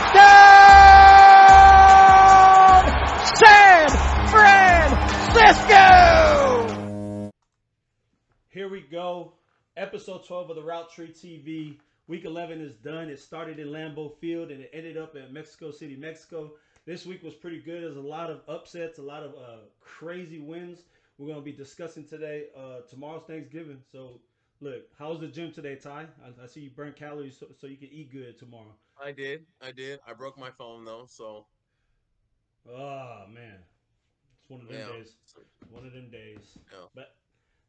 Touchdown! San Francisco! Here we go. Episode 12 of the Route Tree TV. Week 11 is done. It started in Lambeau Field and it ended up at Mexico City, Mexico. This week was pretty good. There's a lot of upsets, a lot of crazy wins. We're going to be discussing today. Tomorrow's Thanksgiving. So, look, how's the gym today, Ty? I see you burn calories so you can eat good tomorrow. I did. I broke my phone though, so Oh, man. It's one of them yeah. days. One of them days. Yeah. But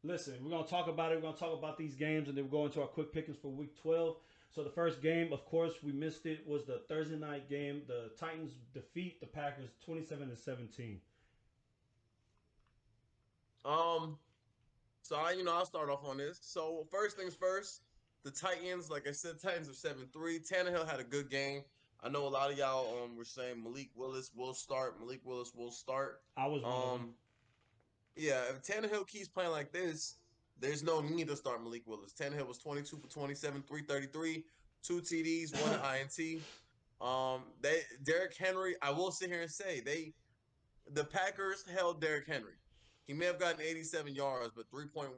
listen, we're going to talk about it. We're going to talk about these games, and then we're going to our quick pickings for Week 12. So the first game, of course, we missed it, was the Thursday night game. The Titans defeat the Packers 27-17. So I'll start off on this. So first things first, the Titans, like I said, Titans are 7-3. Tannehill had a good game. I know a lot of y'all were saying Malik Willis will start. I was one of them. Yeah, if Tannehill keeps playing like this, there's no need to start Malik Willis. Tannehill was 22 for 27, 333, 2 TDs, 1 INT. Derrick Henry, I will sit here and say the Packers held Derrick Henry. He may have gotten 87 yards, but 3.1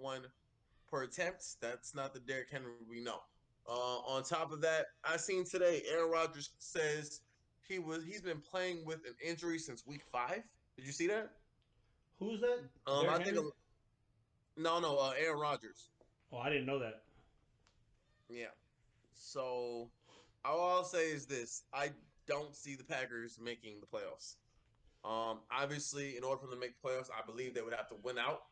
per attempt. That's not the Derrick Henry we know. On top of that, I seen today Aaron Rodgers says he's been playing with an injury since week 5. Did you see that? Who's that? I think Aaron Rodgers. Oh, I didn't know that. Yeah. So all I'll say is this: I don't see the Packers making the playoffs. Obviously, in order for them to make the playoffs, I believe they would have to win out,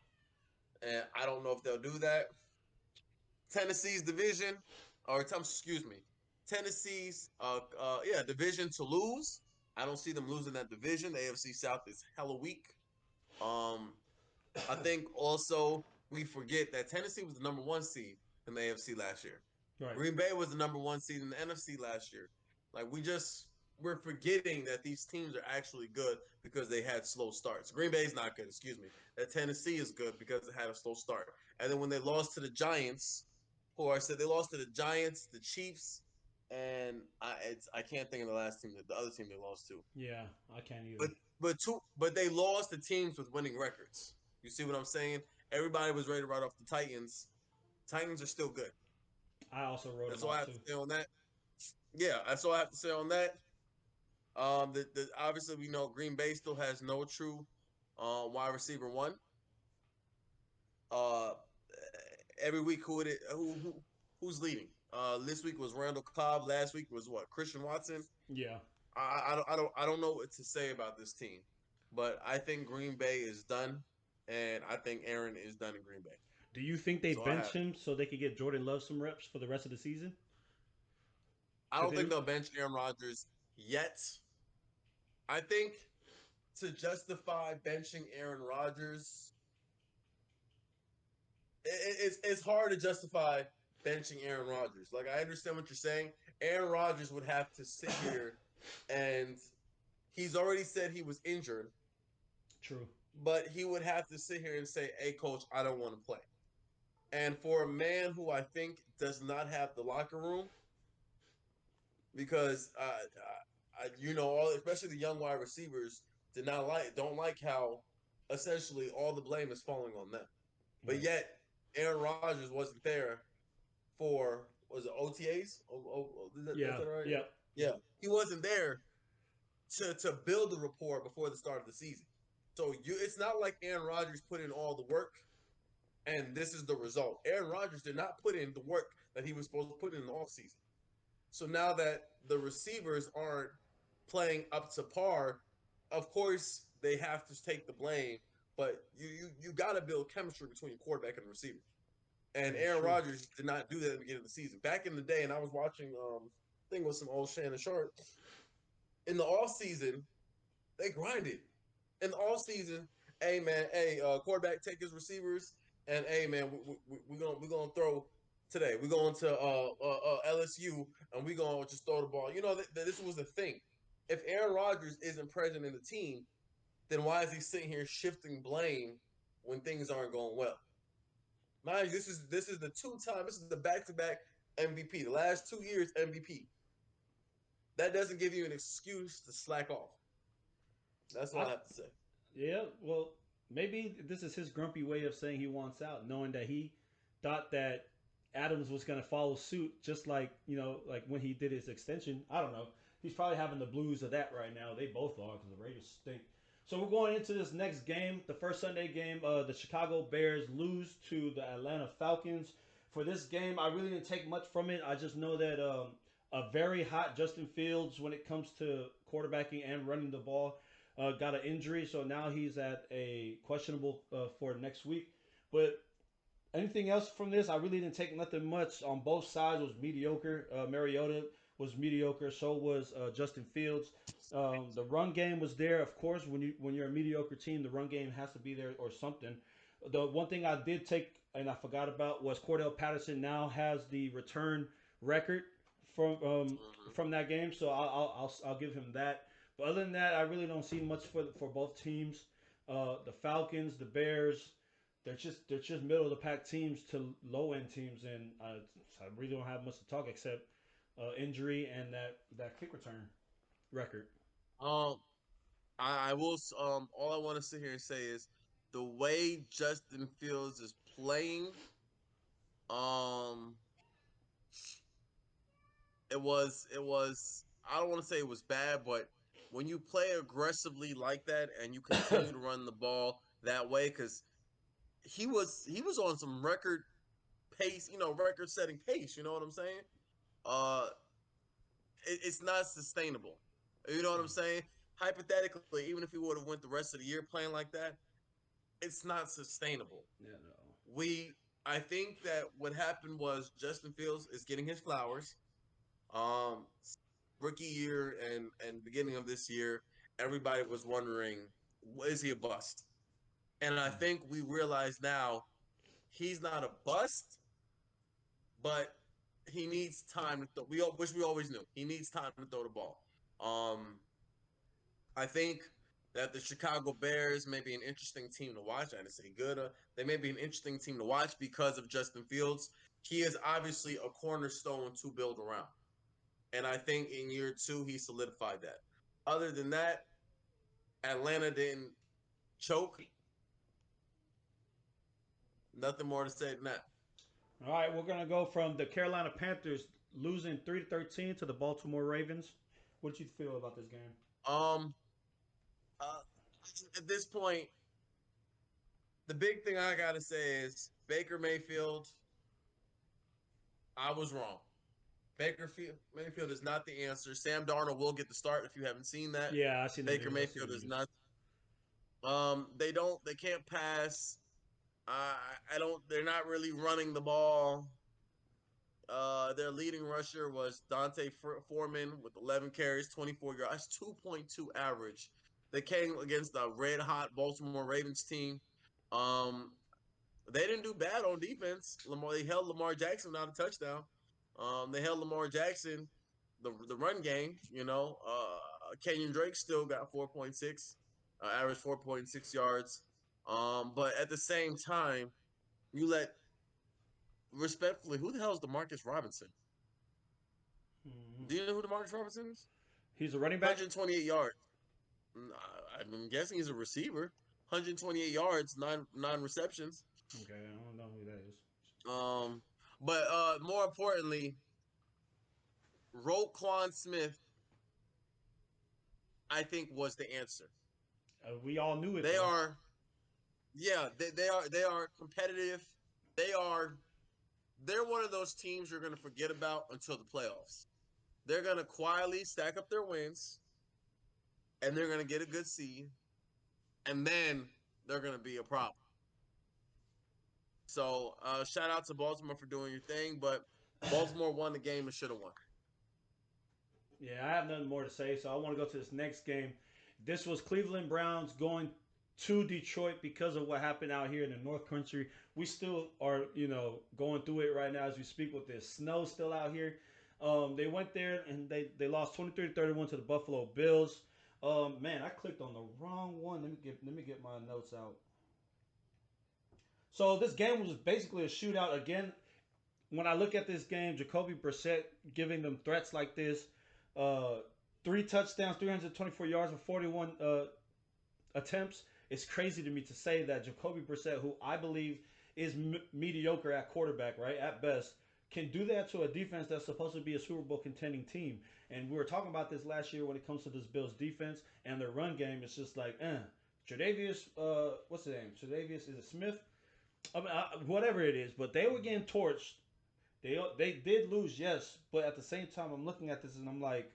and I don't know if they'll do that. Tennessee's division, Tennessee's division to lose. I don't see them losing that division. The AFC South is hella weak. I think also we forget that Tennessee was the number 1 seed in the AFC last year. Right. Green Bay was the number 1 seed in the NFC last year. Like we're forgetting that these teams are actually good because they had slow starts. Green Bay's not good, excuse me. That Tennessee is good because it had a slow start. And then when they lost to the Giants, they lost to the Giants, the Chiefs, and I can't think of the last team, the other team they lost to. Yeah, I can't either. But they lost to teams with winning records. You see what I'm saying? Everybody was ready to write off the Titans. Titans are still good. I also wrote That's them all I off have too. to say on that. Yeah, that's all I have to say on that. Obviously we know Green Bay still has no true wide receiver 1. Every week who's leading? This week was Randall Cobb. Last week was what? Christian Watson. Yeah. I don't know what to say about this team, but I think Green Bay is done, and I think Aaron is done in Green Bay. Do you think they bench him so they could get Jordan Love some reps for the rest of the season? I don't think they'll bench Aaron Rodgers yet. I think to justify benching Aaron Rodgers, it's hard to justify benching Aaron Rodgers. Like, I understand what you're saying. Aaron Rodgers would have to sit here, and he's already said he was injured. True. But he would have to sit here and say, hey, coach, I don't want to play. And for a man who I think does not have the locker room, because especially the young wide receivers don't like how essentially all the blame is falling on them. But yet Aaron Rodgers wasn't there for OTAs? Is that right? Yeah. Yeah. He wasn't there to build the rapport before the start of the season. So it's not like Aaron Rodgers put in all the work and this is the result. Aaron Rodgers did not put in the work that he was supposed to put in the offseason. So now that the receivers aren't playing up to par, of course they have to take the blame. But you got to build chemistry between your quarterback and the receiver. And Aaron Rodgers did not do that at the beginning of the season. Back in the day, and I was watching, I think it was some old Shannon Sharp. In the offseason, they grinded. In the offseason, hey, man, quarterback take his receivers, and, hey, man, we're gonna throw today. We're going to LSU, and we're going to just throw the ball. This was the thing. If Aaron Rodgers isn't present in the team, then why is he sitting here shifting blame when things aren't going well? Mind you, this is the 2-time, this is the back-to-back MVP. The last 2 years MVP. that doesn't give you an excuse to slack off. That's all I I have to say. Yeah, well, maybe this is his grumpy way of saying he wants out, knowing that he thought that Adams was going to follow suit, just like like when he did his extension. I don't know. He's probably having the blues of that right now. They both are because the Raiders stink. So we're going into this next game, the first Sunday game. The Chicago Bears lose to the Atlanta Falcons. For this game, I really didn't take much from it. I just know that a very hot Justin Fields when it comes to quarterbacking and running the ball got an injury, so now he's at a questionable for next week. But anything else from this, I really didn't take nothing much on both sides. It was mediocre. Mariota was mediocre. So was Justin Fields. The run game was there, of course. When you're a mediocre team, the run game has to be there or something. The one thing I did take and I forgot about was Cordell Patterson now has the return record from that game, so I'll give him that. But other than that, I really don't see much for both teams. The Falcons, the Bears, they're just middle of the pack teams to low end teams, and I really don't have much to talk except injury and that kick return record. Um, I will. All I want to sit here and say is the way Justin Fields is playing. Um, it was. I don't want to say it was bad, but when you play aggressively like that and you continue to run the ball that way, because he was on some record pace, record setting pace. You know what I'm saying? Uh, it's not sustainable. You know what I'm saying? Hypothetically, even if he would have went the rest of the year playing like that, it's not sustainable. Yeah, no. We I think that what happened was Justin Fields is getting his flowers. Um Rookie year and beginning of this year, everybody was wondering, is he a bust? And I think we realize now he's not a bust, but he needs time to throw. Which we always knew. He needs time to throw the ball. Um I think that the Chicago Bears may be an interesting team to watch. I didn't say good. They may be an interesting team to watch because of Justin Fields. He is obviously a cornerstone to build around. And I think in year two, he solidified that. Other than that, Atlanta didn't choke. Nothing more to say than that. All right, we're gonna go from the Carolina Panthers losing 3-13 to the Baltimore Ravens. What did you feel about this game? Um, uh, at this point, the big thing I gotta say is Baker Mayfield. I was wrong. Mayfield is not the answer. Sam Darnold will get the start if you haven't seen that. Yeah, I seen the Baker videos. I seen Mayfield the is videos. not. They can't pass. I don't. They're not really running the ball. Their leading rusher was Dante Foreman with 11 carries, 24 yards, 2.2 average. They came against the red hot Baltimore Ravens team. Um, they didn't do bad on defense. They held Lamar Jackson without a touchdown. They held Lamar Jackson, the run game. Kenyon Drake still got 4.6, average 4.6 yards. But at the same time, you let respectfully, who the hell is Demarcus Robinson? Mhm. Do you know who Demarcus Robinson is? He's a running back. 128 yards. I'm guessing he's a receiver. 128 yards, nine receptions. Okay, I don't know who that is. Um, but more importantly, Roquan Smith, I think, was the answer. We all knew it They though. are, yeah, they are competitive. They are they're one of those teams you're going to forget about until the playoffs. They're going to quietly stack up their wins, and they're going to get a good seed, and then they're going to be a problem. So shout out to Baltimore for doing your thing, but Baltimore won the game and should have won. Yeah, I have nothing more to say, so I want to go to this next game. This was Cleveland Browns going to Detroit because of what happened out here in the North Country. We still are, going through it right now as we speak with this snow still out here. They went there and they lost 23-31 to the Buffalo Bills. Man, I clicked on the wrong one. Let me get my notes out. So this game was basically a shootout again. When I look at this game, Jacoby Brissett giving them threats like this, uh, 3 touchdowns, 324 yards with 41 attempts. It's crazy to me to say that Jacoby Brissett, who I believe is mediocre at quarterback, right, at best, can do that to a defense that's supposed to be a Super Bowl contending team. And we were talking about this last year when it comes to this Bills defense and their run game. It's just like, Tre'Davious, what's his name? Tre'Davious, is it Smith? I mean, whatever it is, but they were getting torched. They did lose, yes, but at the same time, I'm looking at this and I'm like,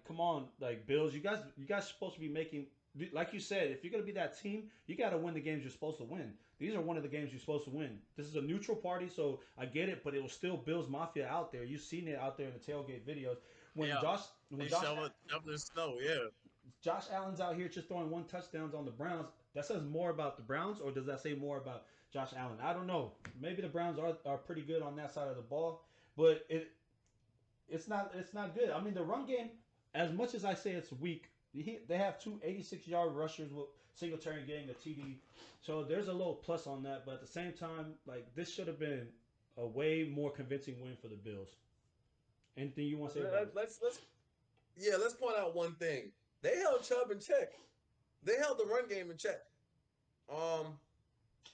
come on, like Bills, you guys supposed to be making, like you said, if you're gonna be that team, you got to win the games you're supposed to win. These are one of the games you're supposed to win. This is a neutral party, so I get it, but it was still Bills Mafia out there. You've seen it out there in the tailgate videos. When Yeah. Josh, They when Josh, shoveling snow, yeah. Josh Allen's out here just throwing 1 touchdowns on the Browns, that says more about the Browns, or does that say more about Josh Allen? I don't know. Maybe the Browns are pretty good on that side of the ball, but it's not good. I mean, the run game, as much as I say it's weak, they have two 86-yard rushers with Singletary getting a TD. So there's a little plus on that. But at the same time, like, this should have been a way more convincing win for the Bills. Anything you want to say about it? Let's point out one thing. They held Chubb in check. They held the run game in check.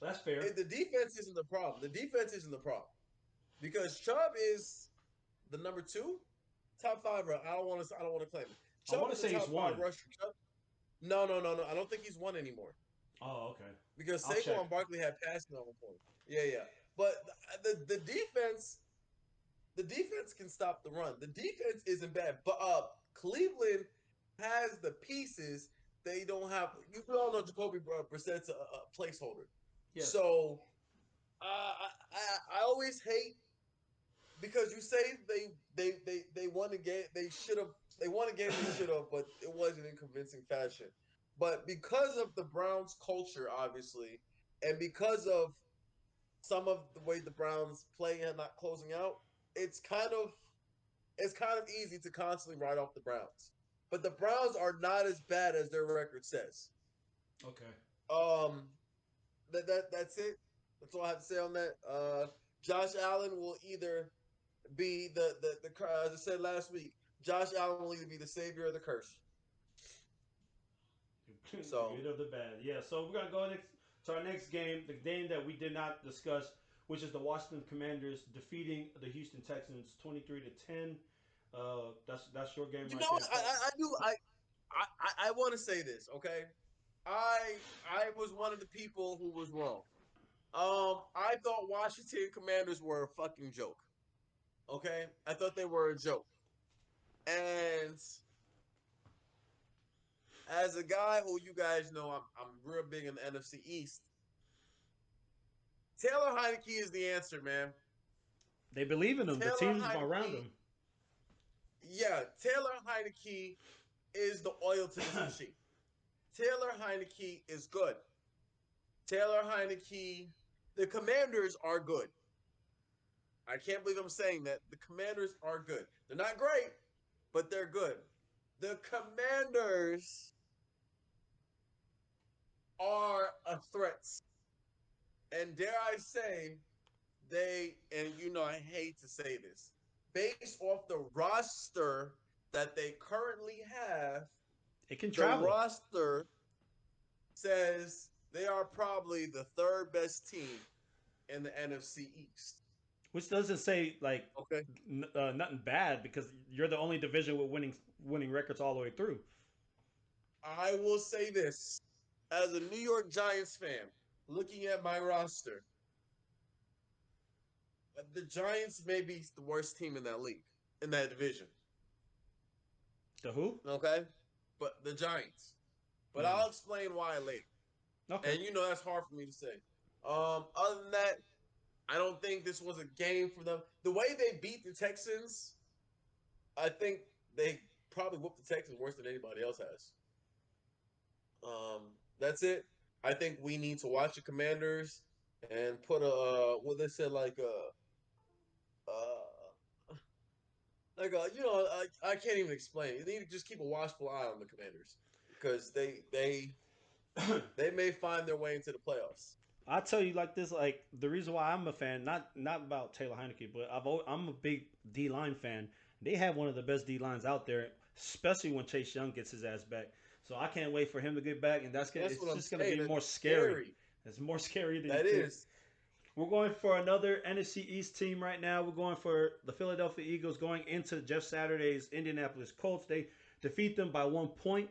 That's fair. The defense isn't the problem. The defense isn't the problem. Because Chubb is the number 2, top 5. I don't want to claim it. I want to say he's one. No. I don't think he's one anymore. Oh, okay. Because Saquon Barkley had passing at one point. Yeah. But the defense can stop the run. The defense isn't bad. But Cleveland has the pieces. They don't have. You all know Jacoby Brissett's a placeholder. Yeah. So I always hate, because you say they won a game. They won a game they should have, but it wasn't in convincing fashion. But because of the Browns' culture, obviously, and because of some of the way the Browns play and not closing out, it's kind of easy to constantly write off the Browns. But the Browns are not as bad as their record says. Okay. That's it. That's all I have to say on that. Josh Allen will either be the as I said last week, Josh Allen will either be the savior or the curse. So good of the bad. Yeah, so we're gonna go to our next game, the game that we did not discuss, which is the Washington Commanders defeating the Houston Texans 23-10. That's your game. You right know, there. I want to say this, okay? I was one of the people who was wrong. I thought Washington Commanders were a fucking joke. Okay? I thought they were a joke. And as a guy who you guys know, I'm real big in the NFC East. Taylor Heineke is the answer, man. They believe in him. The team's around him. Yeah, Taylor Heineke is the oil to this machine. Taylor Heineke is good. Taylor Heineke, the Commanders are good. I can't believe I'm saying that. The Commanders are good. They're not great, but they're good. The Commanders are a threat. And dare I say, and you know I hate to say this, based off the roster that they currently have, it can travel. The roster says they are probably the 3rd best team in the NFC East. Which doesn't say nothing bad, because you're the only division with winning records all the way through. I will say this, as a New York Giants fan, looking at my roster, the Giants may be the worst team in that league, in that division. The who? Okay, but the Giants. But I'll explain why later. Okay. And you know that's hard for me to say. Other than that, I don't think this was a game for them. The way they beat the Texans, I think they probably whooped the Texans worse than anybody else has. That's it. I think we need to watch the Commanders and put what they said, I can't even explain. You need to just keep a watchful eye on the Commanders, because they may find their way into the playoffs. I'll tell you like this, the reason why I'm a fan, not about Taylor Heineke, but I'm a big D-line fan. They have one of the best D lines out there, especially when Chase Young gets his ass back. So I can't wait for him to get back, and That's it's what I'm just gonna saying. be That's more scary. scary. It's more scary than you That think. is. We're going for another NFC East team right now. We're going for the Philadelphia Eagles going into Jeff Saturday's Indianapolis Colts. They defeat them by 1 point.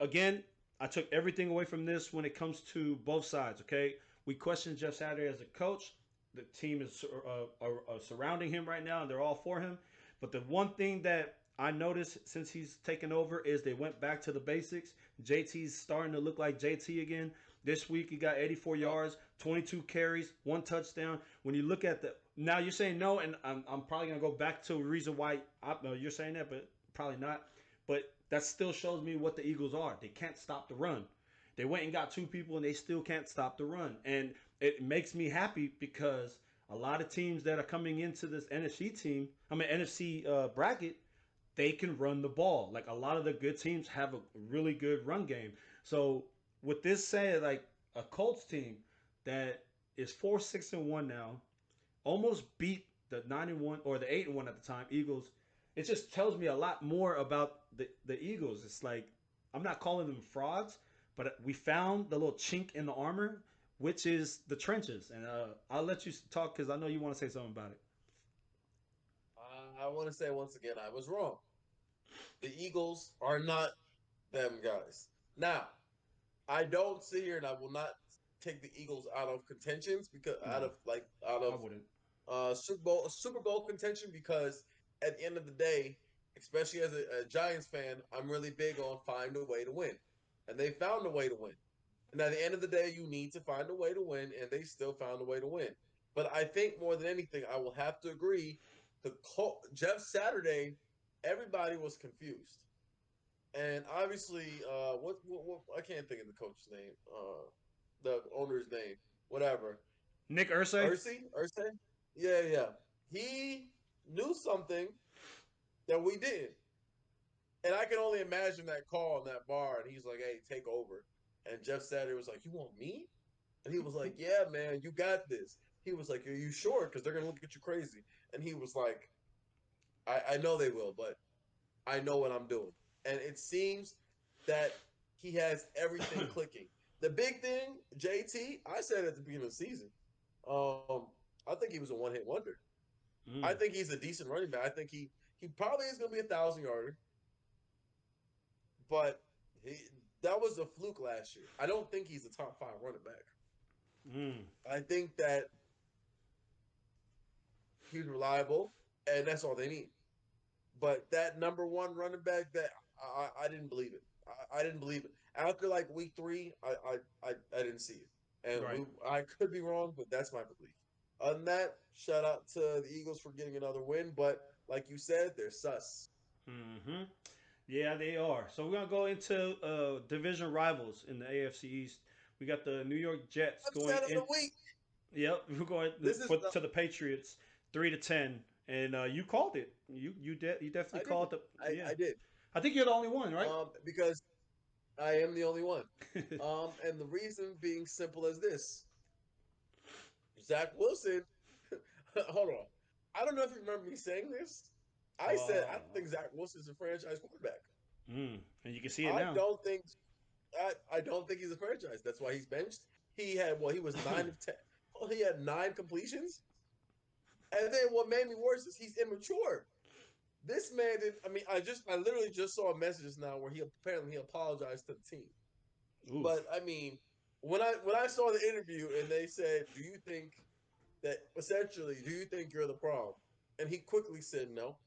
Again, I took everything away from this when it comes to both sides. Okay, we question Jeff Saturday as a coach. The team is surrounding him right now, and they're all for him. But the one thing that I noticed since he's taken over is they went back to the basics. JT's starting to look like JT again. This week he got 84 yards, 22 carries, 1 touchdown. When you look at the now, you're saying no, and I'm probably gonna go back to a reason why you're saying that, but probably not. But that still shows me what the Eagles are. They can't stop the run. They went and got two people, and they still can't stop the run. And it makes me happy because a lot of teams that are coming into this NFC bracket, they can run the ball. Like a lot of the good teams have a really good run game. So with this said, like a Colts team that is 4-6-1 now, almost beat the 9-1 or the 8-1 at the time Eagles. It just tells me a lot more about the Eagles. It's like I'm not calling them frauds, but we found the little chink in the armor, which is the trenches. And I'll let you talk because I know you want to say something about it. I want to say once again, I was wrong. The Eagles are not them guys. Now, I don't sit here and I will not take the Eagles out of contentions because No, out I of wouldn't. Super Bowl contention because at the end of the day, especially as a Giants fan, I'm really big on find a way to win, and they found a way to win. And at the end of the day, you need to find a way to win, and they still found a way to win. But I think more than anything, I will have to agree. Jeff Saturday, everybody was confused, and obviously, what I can't think of the coach's name, the owner's name, whatever. Nick Ursay. Ursay, yeah, yeah. He knew something that we didn't, and I can only imagine that call in that bar, and he's like, "Hey, take over," and Jeff Saturday was like, "You want me?" And he was like, "Yeah, man, you got this." He was like, "Are you sure? Because they're gonna look at you crazy." And he was like, I know they will, but I know what I'm doing." And it seems that he has everything clicking. The big thing, JT, I said at the beginning of the season, um, I think he was a one hit wonder. I Mm, think he's a decent running back. I think he probably is going to be 1,000 yarder, but he that was a fluke last year. I don't think he's a top five running back. mm. I think that he's reliable, and that's all they need. But that number one running back, that I didn't believe it. I didn't believe it. After like week three, I didn't see it, and Right. I could be wrong, but that's my belief. Other than that, shout out to the Eagles for getting another win. But like you said, they're sus. Hmm. Yeah, they are. So we're gonna go into division rivals in the AFC East. We got the New York Jets going Upset of in. the week. Yep, we're going This is to the Patriots, 3-10, and you called it. You definitely I did. called the yeah. I did. I think you're the only one, right? Because I am the only one. And the reason being simple as this: Zach Wilson. Hold on. I don't know if you remember me saying this. I said I don't Oh, think Zach Wilson's a franchise quarterback. and you can see it I now. don't think I don't think he's a franchise. That's why he's benched. He was 9 of 10. Well, he had 9 completions. And then what made me worse is he's immature. This man did. I mean, I literally just saw a message now where he apologized to the team. Oof. But I mean, when I saw the interview and they said, "Do you think that essentially, do you think you're the problem?" And he quickly said no.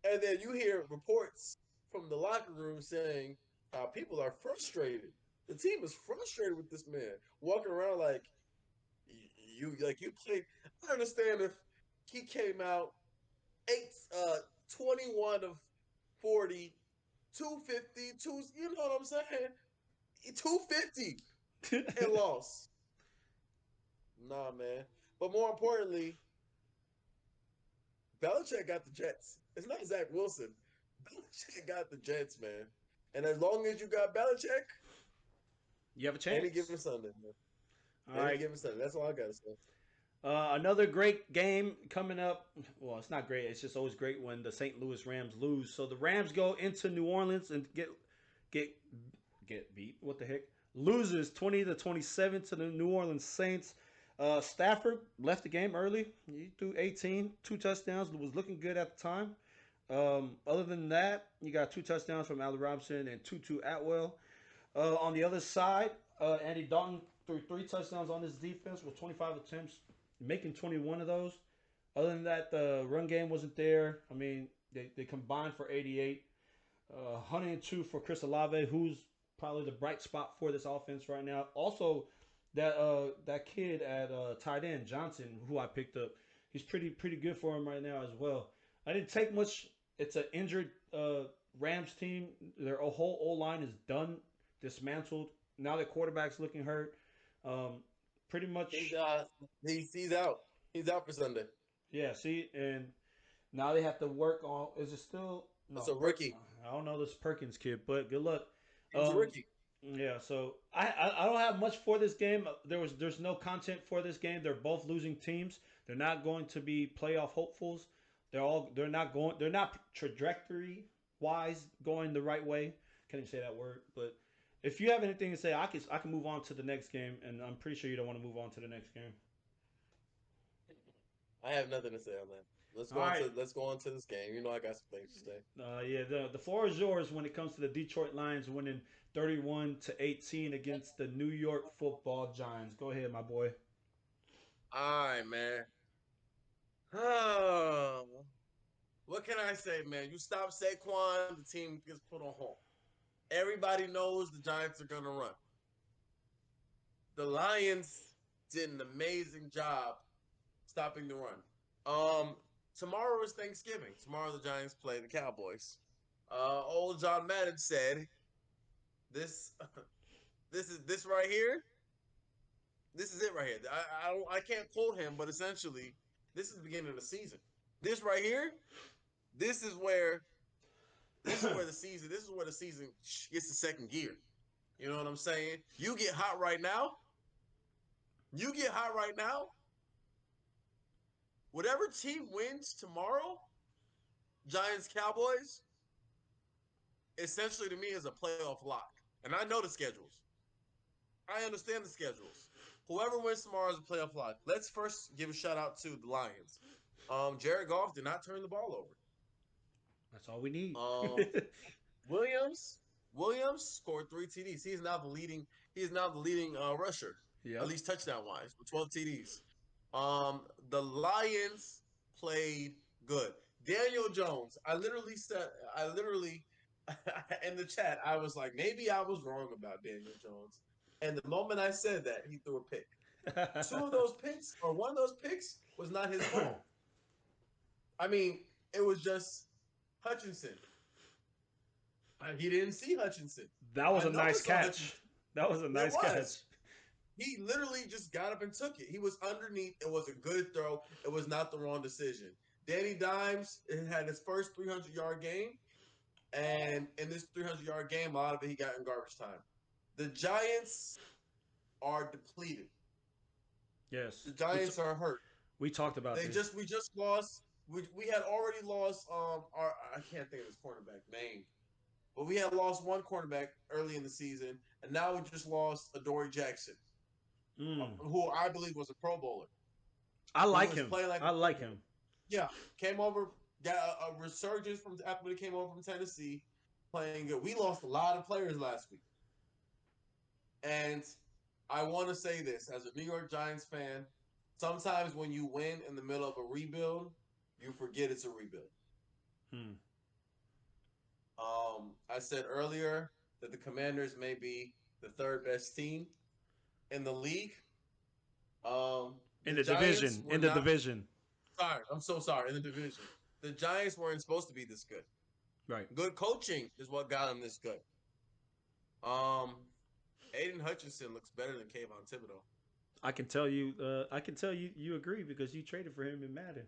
And then you hear reports from the locker room saying people are frustrated. The team is frustrated with this man walking around like you played. I understand if he came out 21 of 40, 250, you know what I'm saying? 250 and lost. Nah, man. But more importantly, Belichick got the Jets. It's not Zach Wilson. Belichick got the Jets, man. And as long as you got Belichick, You have a any chance. given Sunday, man. All Any right. given Sunday. That's all I gotta say. Another great game coming up. Well, it's not great. It's just always great when the St. Louis Rams lose. So the Rams go into New Orleans and get get beat. What the heck? Loses 20-27 to the New Orleans Saints. Stafford left the game early. He threw 18, two touchdowns. Was looking good at the time. Other than that, you got two touchdowns from Allen Robinson and Tutu Atwell. On the other side, Andy Dalton threw three touchdowns on his defense with 25 attempts, making 21 of those. Other than that, the run game wasn't there. I mean, they combined for 88. 102 for Chris Olave, who's probably the bright spot for this offense right now. Also, that kid at tight end Johnson, who I picked up, he's pretty good for him right now as well. I didn't take much. It's an injured Rams team. Their whole O line is done, dismantled. Now their quarterback's looking hurt. Pretty much. He's out. He's out for Sunday. Yeah. See, and now they have to work on. Is it still? No, It's a rookie. I don't know this Perkins kid, but good luck. He's a rookie. Yeah, so I don't have much for this game. There's no content for this game. They're both losing teams. They're not going to be playoff hopefuls. They're not trajectory wise going the right way. Can't even say that word. But if you have anything to say, I can move on to the next game, and I'm pretty sure you don't want to move on to the next game. I have nothing to say on that. Let's go on to this game. You know I got some things to say. Yeah, the floor is yours when it comes to the Detroit Lions winning 31-18 against the New York Football Giants. Go ahead, my boy. All right, man. Oh, what can I say, man? You stop Saquon, the team gets put on hold. Everybody knows the Giants are going to run. The Lions did an amazing job stopping the run. Tomorrow is Thanksgiving. Tomorrow the Giants play the Cowboys. Old John Madden said, "This is right here. This is it right here." I can't quote him, but essentially, this is the beginning of the season. This right here, this is where the season gets the second gear. You know what I'm saying? You get hot right now. Whatever team wins tomorrow, Giants Cowboys, essentially to me is a playoff lock. And I know the schedules. I understand the schedules. Whoever wins tomorrow is a playoff lock. Let's first give a shout out to the Lions. Jared Goff did not turn the ball over. That's all we need. Williams scored 3 TDs. He is now the leading rusher. Yep. At least touchdown wise, with 12 TDs. The Lions played good. Daniel Jones, I literally in the chat, I was like, maybe I was wrong about Daniel Jones. And the moment I said that, he threw a pick. One of those picks was not his fault. I mean, it was just Hutchinson. He didn't see Hutchinson. That was a nice catch. That was a nice catch. He literally just got up and took it. He was underneath. It was a good throw. It was not the wrong decision. Danny Dimes had his first 300-yard game. And in this 300-yard game, a lot of it he got in garbage time. The Giants are depleted. Yes. The Giants are hurt. We talked about this. We just lost. We had already lost I can't think of his cornerback name. But we had lost one cornerback early in the season, and now we just lost Adoree Jackson, who I believe was a Pro Bowler. I like him. I like him. Yeah, came over, got a resurgence from after he came over from Tennessee, playing good. We lost a lot of players last week. And I want to say this, as a New York Giants fan, sometimes when you win in the middle of a rebuild, you forget it's a rebuild. I said earlier that the Commanders may be the third best team in the league. In the division. Sorry, I'm so sorry. In the division. The Giants weren't supposed to be this good. Right. Good coaching is what got them this good. Aiden Hutchinson looks better than Kayvon Thibodeau. I can tell you you agree because you traded for him in Madden.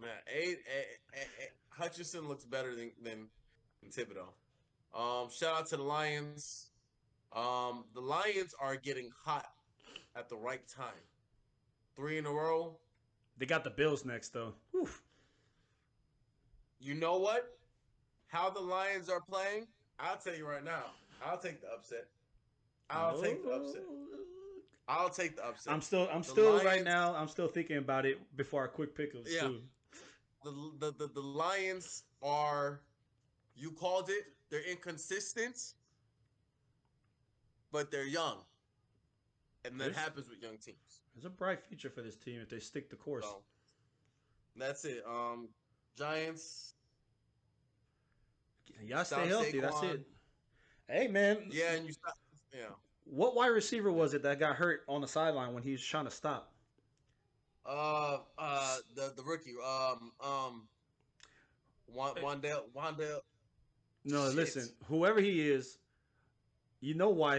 Man, Hutchinson looks better than Thibodeau. Shout out to the Lions. The Lions are getting hot at the right time. 3 in a row. They got the Bills next though. Whew. You know what? How the Lions are playing, I'll tell you right now. I'll take the upset. I'll take the upset. I'll take the upset. I'm The still right Lions, now. I'm still thinking about it before our quick pickups yeah. too. The Lions are, you called it. They're inconsistent, but they're young, and that There's happens with young teams. there's a bright future for this team if they stick the course. So that's it. Giants. Y'all stay Stop healthy. That's Saquon. it. Hey man, Yeah, and you stop. Yeah. what wide receiver was it that got hurt on the sideline when he was trying to stop? The rookie. Wandale. No, Shit. listen. Whoever he is, you know why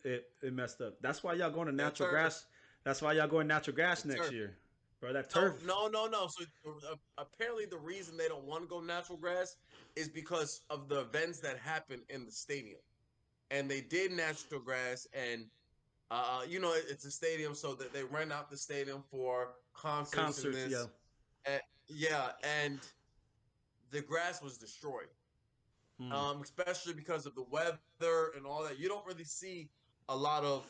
it messed up. That's why y'all going to natural turf. grass. That's why y'all going natural grass The next turf. year, bro. That turf. No. So apparently, the reason they don't want to go natural grass is because of the events that happen in the stadium, and they did natural grass, and it's a stadium, so that they rent out the stadium for concerts and Concerts, yeah. this, and the grass was destroyed. Especially because of the weather and all that. You don't really see a lot of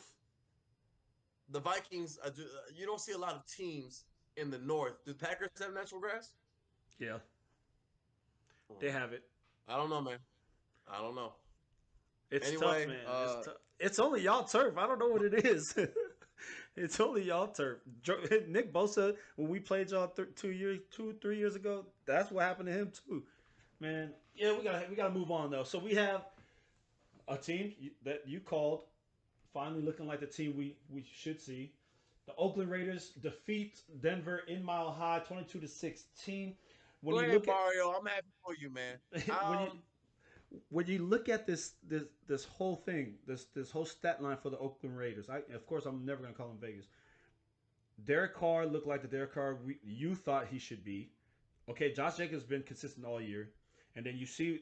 the Vikings. You don't see a lot of teams in the north. Do the Packers have natural grass? Yeah, they have it. I don't know, man. I don't know. It's tough, Anyway, man. It's tough. It's only y'all turf. I don't know what it is. It's only y'all turf. Nick Bosa, when we played y'all 3 years ago, that's what happened to him too. Man, yeah, we gotta move on though. So we have a team that you called, finally looking like the team we should see. The Oakland Raiders defeat Denver in Mile High, 22-16. When go you ahead, look Mario. I'm happy for you, man. at when you look at this whole thing, this whole stat line for the Oakland Raiders, of course I'm never gonna call him Vegas. Derek Carr looked like the Derek Carr you thought he should be. Okay, Josh Jacobs has been consistent all year, and then you see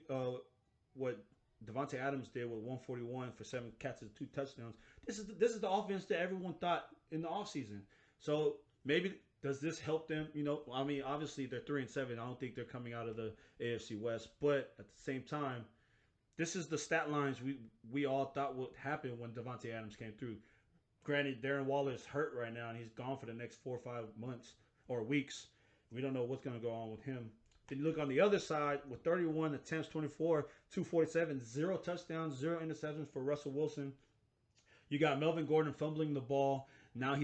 what Devontae Adams did with 141 for 7 catches, 2 touchdowns. This is the offense that everyone thought in the offseason. So maybe does this help them? I mean, obviously they're 3-7. I don't think they're coming out of the AFC West, but at the same time, this is the stat lines we all thought would happen when Devontae Adams came through. Granted, Darren Waller is hurt right now, and he's gone for the next 4 or 5 months or weeks. We don't know what's going to go on with him. Then you look on the other side with 31 attempts, 24, 247, 0 touchdowns, 0 interceptions for Russell Wilson. You got Melvin Gordon fumbling the ball. Now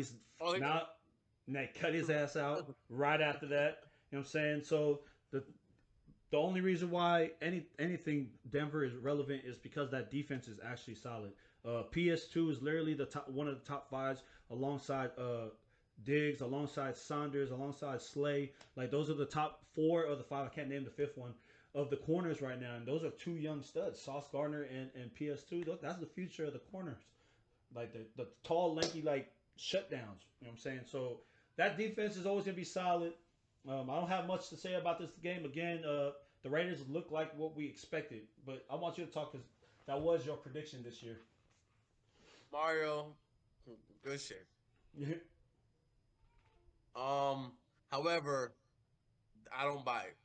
they cut his ass out right after that. You know what I'm saying? So the only reason why anything Denver is relevant is because that defense is actually solid. PS2 is literally one of the top 5s alongside Diggs, alongside Saunders, alongside Slay. Like those are the top 4 of the 5. I can't name the 5th one of the corners right now, and those are 2 young studs, Sauce Gardner and PS2. That's the future of the corners, like the tall, lanky, like shutdowns. You know what I'm saying? So that defense is always gonna be solid. I don't have much to say about this game. Again, the Raiders look like what we expected, but I want you to talk because that was your prediction this year. Mario, good shit. However, I don't buy it.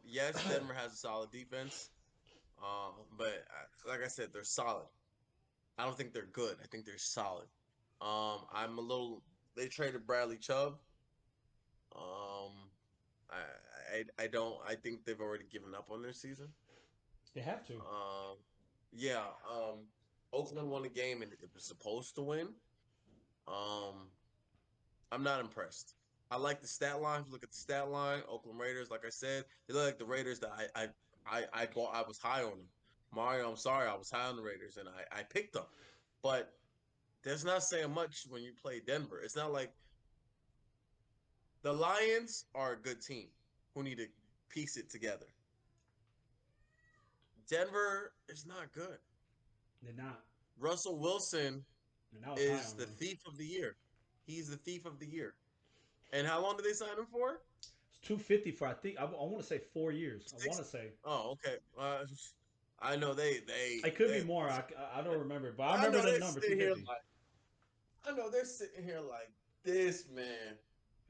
Yes, Denver has a solid defense. But like I said, they're solid. I don't think they're good. I think they're solid. I'm a little. They traded Bradley Chubb. Um, I don't. I think they've already given up on their season. They have to. Yeah. Oakland won a game and it was supposed to win. I'm not impressed. I like the stat line. If you look at the stat line, Oakland Raiders, like I said, they look like the Raiders that I bought. I was high on them. Mario, I'm sorry, I was high on the Raiders and I picked them. But that's not saying much when you play Denver. It's not like the Lions are a good team who need to piece it together. Denver is not good. They're not. Russell Wilson And I was high is on the them. thief of the year. He's the thief of the year. And how long did they sign him for? It's 250 for I want to say 4 years. I want to say. Oh, okay. I know they. It could be more. I don't remember, but I remember know the they're number sitting here 250. like. I know they're sitting here like This man.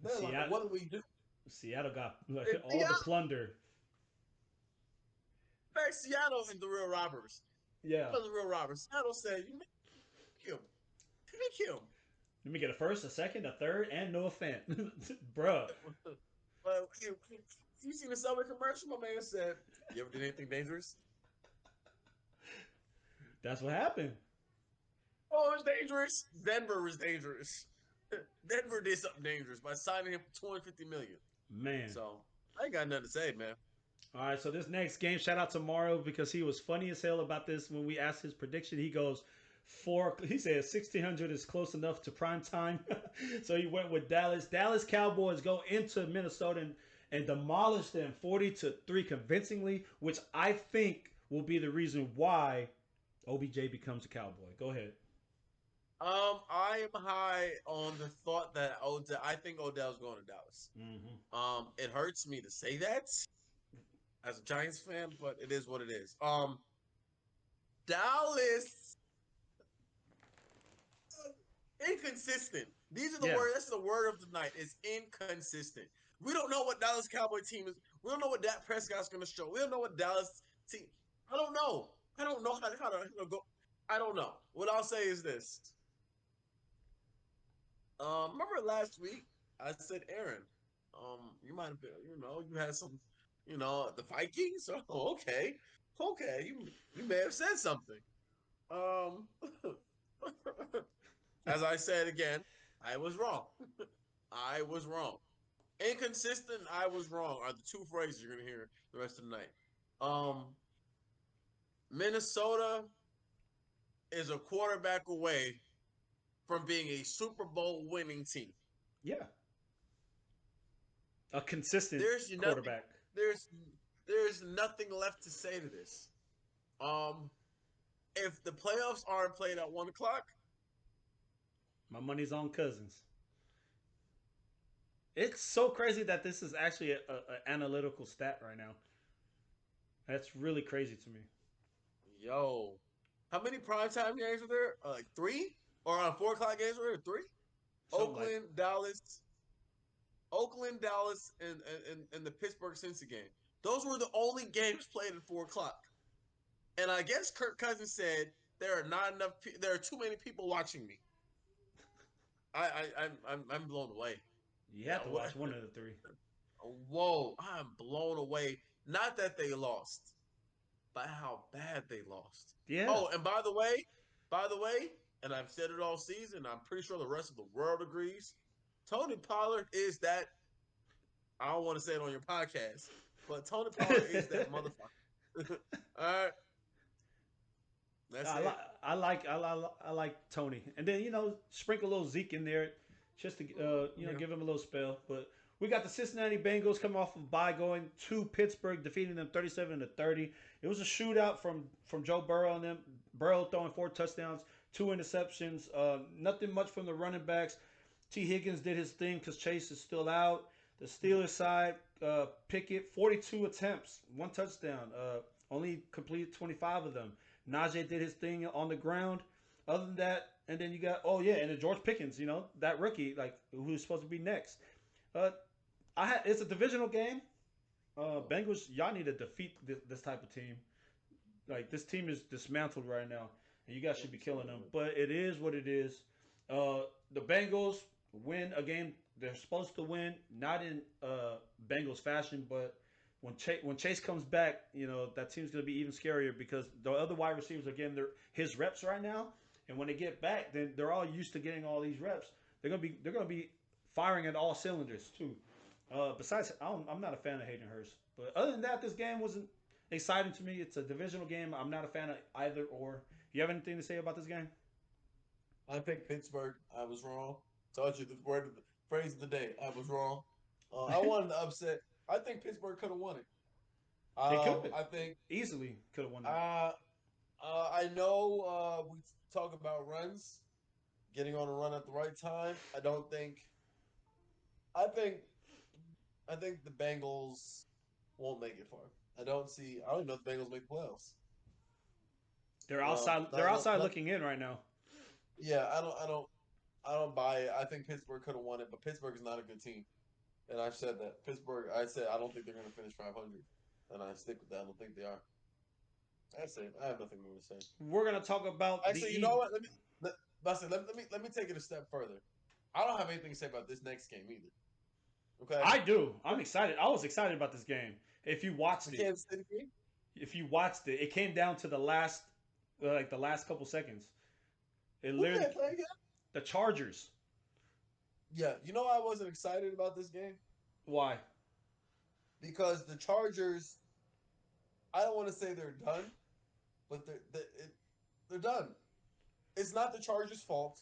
They're like, Seattle, what do we do? Seattle got like If all the plunder. Seattle and the real robbers. Yeah. The real robbers. Seattle said, you make him. Take him. Let me get a first, a second, a third, and no offense. Bruh. Well, you seen the Subway commercial? My man said, you ever did anything dangerous? That's what happened. Oh, it's dangerous. Denver was dangerous. Denver did something dangerous by signing him for $250 million. Man. So I ain't got nothing to say, man. All right, so this next game, shout out to Mario because he was funny as hell about this when we asked his prediction. He goes, he said 1600 is close enough to prime time. So he went with Dallas. Dallas Cowboys go into Minnesota and demolish them 40-3 convincingly, which I think will be the reason why OBJ becomes a Cowboy. Go ahead. I am high on the thought that I think Odell's going to Dallas. Mm-hmm. It hurts me to say that as a Giants fan, but it is what it is. Dallas inconsistent. These are the words. That's the word of the night. Is inconsistent. We don't know what Dallas Cowboy team is. We don't know what Dak Prescott's going to show. We don't know what Dallas team. I don't know. I don't know how to go. I don't know. What I'll say is this. Remember last week I said, Aaron, you might have been, you had some, the Vikings. Oh, okay, you may have said something. As I said again, I was wrong. I was wrong. Inconsistent. I was wrong. Are the two phrases you're gonna hear the rest of the night. Minnesota is a quarterback away from being a Super Bowl winning team. Yeah. A consistent quarterback. There's nothing left to say to this. If the playoffs aren't played at 1:00, my money's on Cousins. It's so crazy that this is actually an analytical stat right now. That's really crazy to me. Yo, how many primetime games were there? Like 3? Or on 4:00 games were there? 3? Oakland, Dallas, and the Pittsburgh Cincy game. Those were the only games played at 4:00. And I guess Kirk Cousins said there are not enough. There are too many people watching me. I'm blown away. You have to watch one of the 3. Whoa, I'm blown away. Not that they lost, but how bad they lost. Yeah. Oh, and by the way, and I've said it all season, I'm pretty sure the rest of the world agrees. Tony Pollard is that. I don't want to say it on your podcast, but Tony Pollard is that motherfucker. All right. That's it. I like Tony, and then sprinkle a little Zeke in there, just to give him a little spell. But we got the Cincinnati Bengals coming off of bye, going to Pittsburgh, defeating them 37-30. It was a shootout from Joe Burrow and them. Burrow throwing 4 touchdowns, 2 interceptions. Nothing much from the running backs. T. Higgins did his thing because Chase is still out. The Steelers side, Pickett 42 attempts, 1 touchdown. Only completed 25 of them. Najee did his thing on the ground. Other than that, and then you got and then George Pickens, that rookie, who's supposed to be next. It's a divisional game. Bengals, y'all need to defeat this type of team. Like, this team is dismantled right now, and you guys should be killing them. But it is what it is. The Bengals win a game they're supposed to win, not in Bengals fashion, but when Chase comes back, that team's going to be even scarier because the other wide receivers are getting his reps right now, and when they get back, then they're all used to getting all these reps. They're going to be firing at all cylinders too. Besides, I'm not a fan of Hayden Hurst, but other than that, this game wasn't exciting to me. It's a divisional game. I'm not a fan of either or. You have anything to say about this game? I think Pittsburgh. I was wrong. Told you the phrase of the day. I was wrong. I wanted to upset. I think Pittsburgh could have won it. They could. I think easily could have won it. I know we talk about runs, getting on a run at the right time. I think the Bengals won't make it far. I don't even know if the Bengals make the playoffs. They're outside. They're outside looking in right now. Yeah, I don't. I don't buy it. I think Pittsburgh could have won it, but Pittsburgh is not a good team. And I've said that. Pittsburgh, I said I don't think they're going to finish 500. And I stick with that. I don't think they are. That's it. I have nothing more to say. We're gonna talk about the Actually, you know what? Let me take it a step further. I don't have anything to say about this next game either. Okay. I do. I'm excited. I was excited about this game. If you watched The it, Kansas City game? it came down to the last, like the last couple seconds. It Who literally did they play again? the Chargers. Yeah, you know I wasn't excited about this game Why? because the Chargers. I don't want to say they're done, but they're done. It's not the Chargers' fault.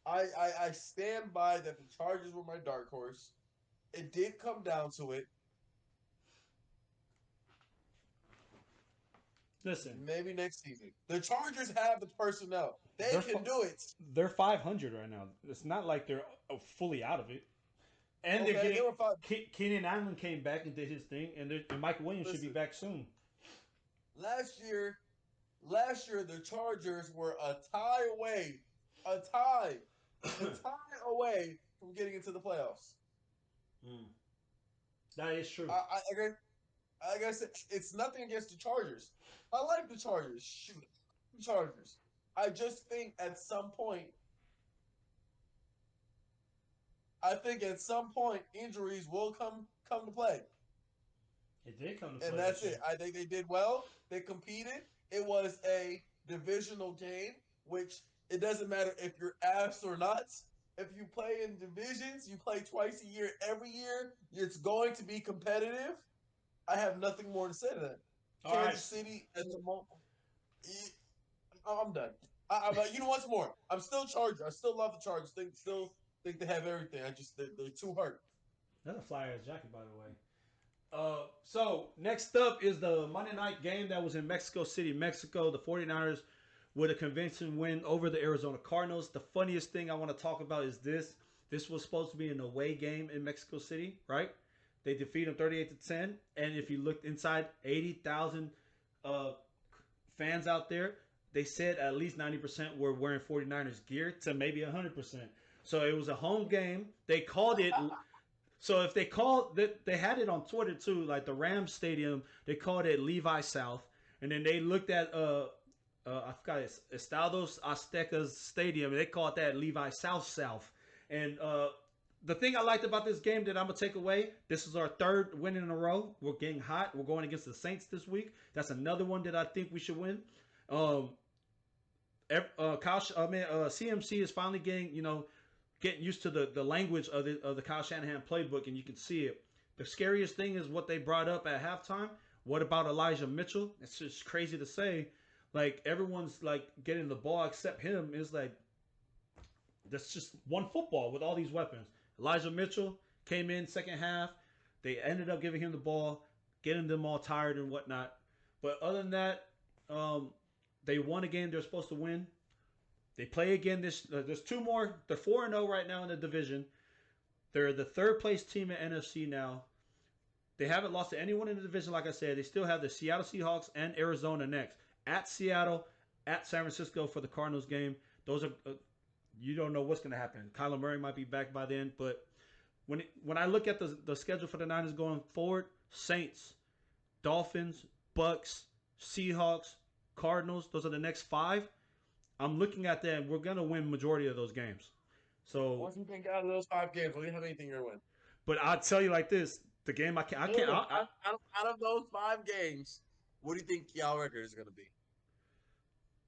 I stand by that the Chargers were my dark horse. It did come down to it. Listen, Maybe next season. The Chargers have the personnel. They They're can fu- do it. they're 500 right now. It's not like they're fully out of it. And Okay, they're they getting were five. Keenan Allen came back and did his thing, and Mike Williams should be Listen. back soon. Last year, the Chargers were a tie away, a tie away from getting into the playoffs. That is true. I guess it's nothing against the Chargers. I like the Chargers. Shoot, the Chargers. I just think at some point, injuries will come to play. It did come to play. And that's this it. I think they did well. They competed. It was a divisional game, which it doesn't matter if you're ass or not. If you play in divisions, you play twice a year, every year, it's going to be competitive. I have nothing more to say to that. All Kansas right. City at the moment. I'm done. You know what's more? I'm still Chargers. I still love the Chargers. Still think they have everything. They're too hurt. That's a fly ass jacket, by the way. So next up is the Monday night game that was in Mexico City, Mexico. The 49ers with a convincing win over the Arizona Cardinals. The funniest thing I want to talk about is this. This was supposed to be an away game in Mexico City, right? They defeat them 38-10. And if you looked inside, 80,000 fans out there, they said at least 90% were wearing 49ers gear to maybe 100%. So it was a home game. They called it. So if they called, they had it on Twitter too, like the Rams Stadium, they called it Levi South. And then they looked at, I forgot it, Estados Aztecas Stadium, and they called that Levi South. And the thing I liked about this game that I'm going to take away, this is our third win in a row. We're getting hot. We're going against the Saints this week. That's another one that I think we should win. CMC is finally getting used to the language of the Kyle Shanahan playbook, and you can see it. The scariest thing is what they brought up at halftime. What about Elijah Mitchell? It's just crazy to say. Like, everyone's like getting the ball except him. It's like, that's just one football with all these weapons. Elijah Mitchell came in second half. They ended up giving him the ball, getting them all tired and whatnot. But other than that, they won a game they're supposed to win. They play again there's two more. They're 4-0 right now in the division. They're the third place team in NFC now. They haven't lost to anyone in the division, like I said. They still have the Seattle Seahawks and Arizona next. At Seattle, at San Francisco for the Cardinals game. Those are you don't know what's going to happen. Kyler Murray might be back by then, but when I look at the schedule for the Niners going forward, Saints, Dolphins, Bucks, Seahawks, Cardinals, those are the next 5. I'm looking at that, and we're going to win majority of those games. So Once you think out of those 5 games, we have anything you're win. But I'll tell you like this: the game out of those 5 games, what do you think y'all record is going to be?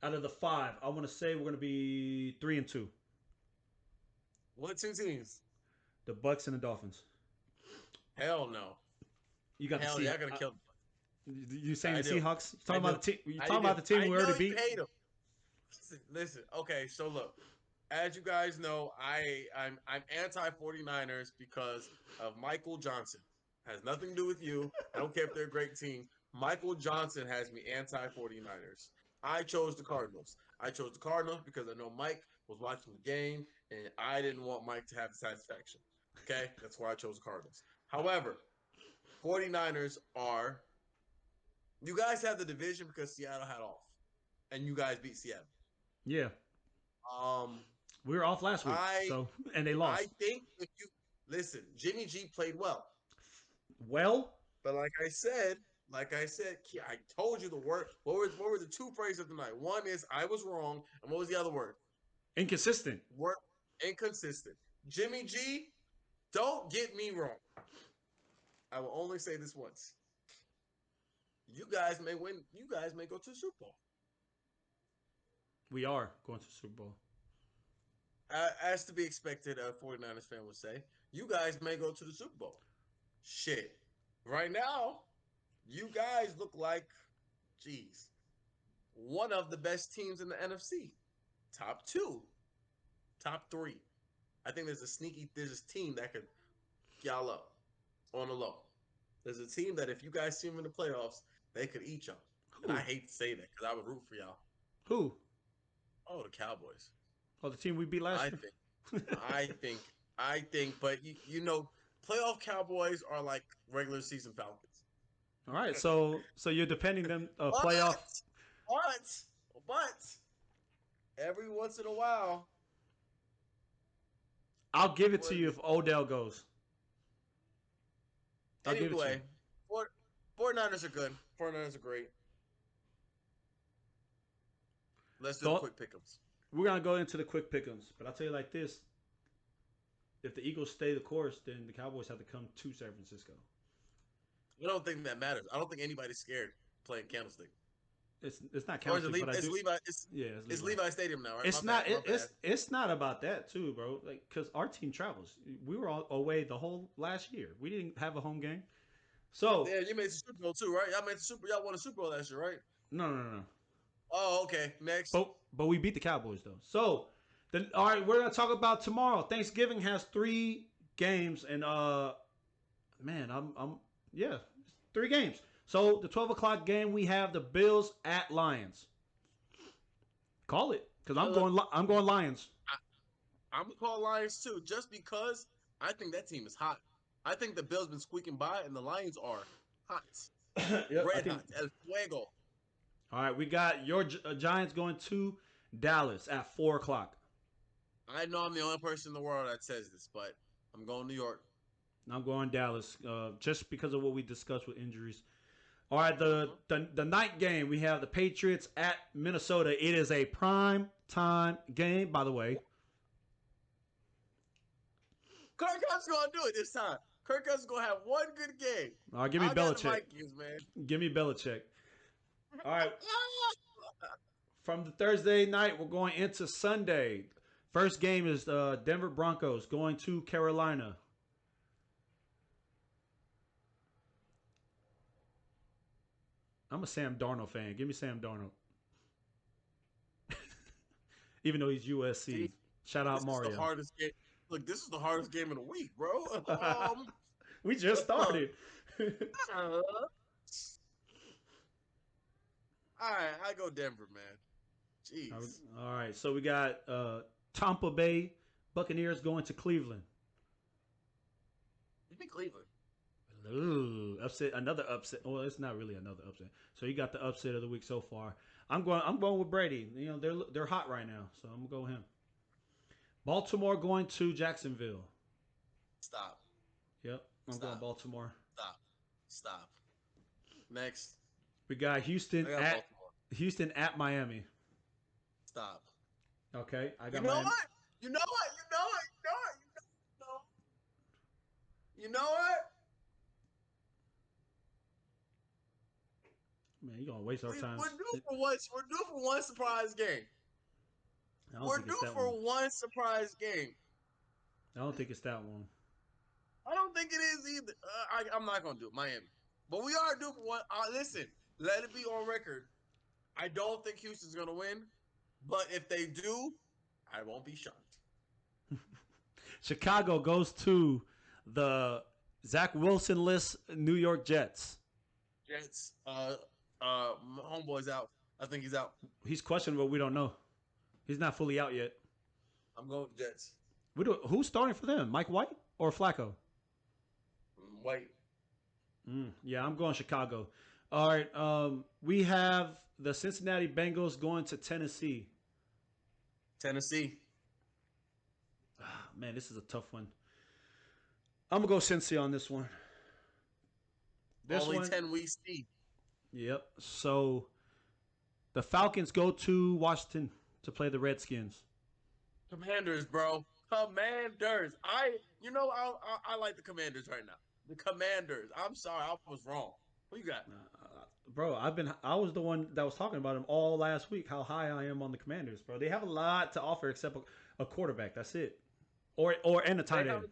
Out of the 5, I want to say we're going to be 3-2. What 2 teams? The Bucks and the Dolphins. Hell no. You got Hell the yeah, Seahawks. I'm gonna kill them. You saying I the do. Seahawks? You talking I about the do. team? You I talking do. about the team I we know already you beat? hate 'em. Listen. Okay, so look. As you guys know, I'm anti-49ers because of Michael Johnson. Has nothing to do with you. I don't care if they're a great team. Michael Johnson has me anti-49ers. I chose the Cardinals. I chose the Cardinals because I know Mike was watching the game, and I didn't want Mike to have the satisfaction. Okay? That's why I chose the Cardinals. However, 49ers are – you guys have the division because Seattle had off, and you guys beat Seattle. Yeah. We were off last week, and they lost. I think if you listen, Jimmy G played well. Well, But like I said, I told you the word. What were the two phrases of the night? One is I was wrong, and what was the other word? inconsistent. Word inconsistent. Jimmy G, don't get me wrong. I will only say this once. You guys may win. You guys may go to the Super Bowl. We are going to the Super Bowl. As to be expected, a 49ers fan would say, you guys may go to the Super Bowl. Shit. Right now, you guys look like, geez, one of the best teams in the NFC. Top 2. Top 3. I think there's a team that could y'all up on the low. There's a team that if you guys see them in the playoffs, they could eat y'all. And I hate to say that because I would root for y'all. Who? Oh, the Cowboys. Oh, the team we beat last year? I think, but you know, playoff Cowboys are like regular season Falcons. All right, so you're depending them playoff. But every once in a while, I'll give it to you if Odell goes. Anyway, 49ers are good. 49ers are great. Let's do the quick pick'ems. We're going to go into the quick pick'ems. But I'll tell you like this. If the Eagles stay the course, then the Cowboys have to come to San Francisco. I don't think that matters. I don't think anybody's scared playing Candlestick. It's not Candlestick, but it's Levi Stadium now, right? It's not about that too, bro. Like, because our team travels. We were all away the whole last year. We didn't have a home game. So yeah, you made the Super Bowl too, right? Y'all won a Super Bowl last year, right? No. Oh, okay. Next. But we beat the Cowboys though. So then, all right, we're gonna talk about tomorrow. Thanksgiving has 3 games, and man, I'm 3 games. So the 12 o'clock game, we have the Bills at Lions. Call it, because I'm going Lions. I'm gonna call Lions too, just because I think that team is hot. I think the Bills been squeaking by, and the Lions are hot, red hot, el fuego. All right, we got your Giants going to Dallas at 4 o'clock. I know I'm the only person in the world that says this, but I'm going New York. I'm going Dallas, just because of what we discussed with injuries. All right, the night game, we have the Patriots at Minnesota. It is a prime time game, by the way. Kirk Cousins going to do it this time. Kirk Cousins is going to have one good game. All right, give me Belichick. Vikings, man. Give me Belichick. All right. From the Thursday night, we're going into Sunday. First game is Denver Broncos going to Carolina. I'm a Sam Darnold fan. Give me Sam Darnold. Even though he's USC. Shout out Mario. The hardest game. Look, this is the hardest game of the week, bro. We just started. All right, I go Denver, man. Jeez. All right, so we got Tampa Bay Buccaneers going to Cleveland. You think Cleveland? Ooh, upset, another upset. Well, it's not really another upset. So you got the upset of the week so far. I'm going with Brady. You know, they're hot right now, so I'm gonna go with him. Baltimore going to Jacksonville. Stop. Yep, I'm going Baltimore. Stop. Next. We got Houston at Miami. Stop. Okay, I got. You know what? Man, you're gonna waste our time. We're due for one surprise game. We're due for one surprise game. I don't think it's that one. I don't think it is either. I'm not gonna do it, Miami. But we are due for one. Listen, let it be on record. I don't think Houston's gonna win, but if they do, I won't be shocked. Chicago goes to the Zach Wilson-less New York Jets. Homeboy's out. I think he's out. He's questionable. We don't know. He's not fully out yet. I'm going with Jets. Who's starting for them? Mike White or Flacco? White. Yeah, I'm going Chicago. All right. We have the Cincinnati Bengals going to Tennessee. Tennessee. Man, this is a tough one. I'm gonna go Cincy on this one. Only 10 weeks deep. Yep. So the Falcons go to Washington to play the Redskins. Commanders, bro. Commanders. I like the Commanders right now. The Commanders. I'm sorry, I was wrong. Who you got? Bro, I was the one that was talking about them all last week. How high I am on the Commanders, bro. They have a lot to offer except a quarterback. That's it. Or and a tight end.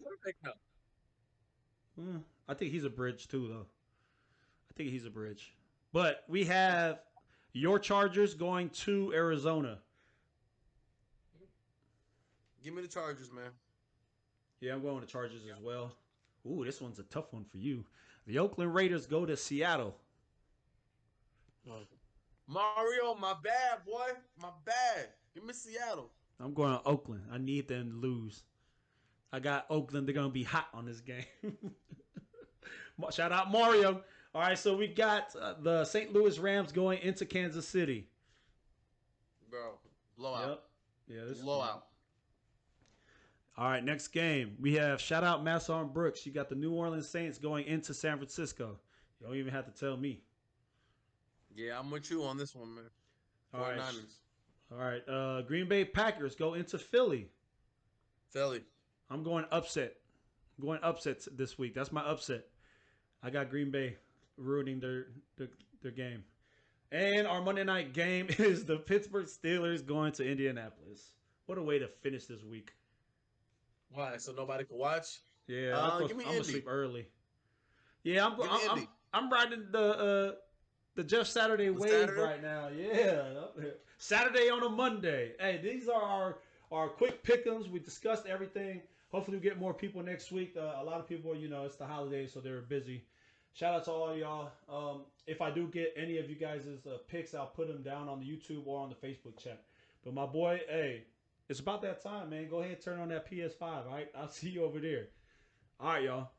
I think he's a bridge too, though. I think he's a bridge. But we have your Chargers going to Arizona. Give me the Chargers, man. Yeah, I'm going to Chargers as well. Ooh, this one's a tough one for you. The Oakland Raiders go to Seattle. Mario, my bad, boy. My bad. Give me Seattle. I'm going to Oakland. I need them to lose. I got Oakland. They're going to be hot on this game. Shout out Mario. All right, so we got the St. Louis Rams going into Kansas City. Bro, blowout. Yep. Yeah, this blowout. All right, next game. We have shout out Masson Brooks. You got the New Orleans Saints going into San Francisco. You don't even have to tell me. Yeah, I'm with you on this one, man. All right. Green Bay Packers go into Philly. Philly. I'm going upset. I'm going upsets this week. That's my upset. I got Green Bay ruining their game. And our Monday night game is the Pittsburgh Steelers going to Indianapolis. What a way to finish this week. Why? So nobody can watch? Yeah, I'm gonna sleep early. Yeah, I'm riding the Jeff Saturday wave right now. Yeah, Saturday on a Monday. Hey, these are our quick pick'ems. We discussed everything. Hopefully, we get more people next week. A lot of people, it's the holidays, so they're busy. Shout out to all y'all. If I do get any of you guys' picks, I'll put them down on the YouTube or on the Facebook chat. But my boy, hey, it's about that time, man. Go ahead and turn on that PS5, all right? I'll see you over there. All right, y'all.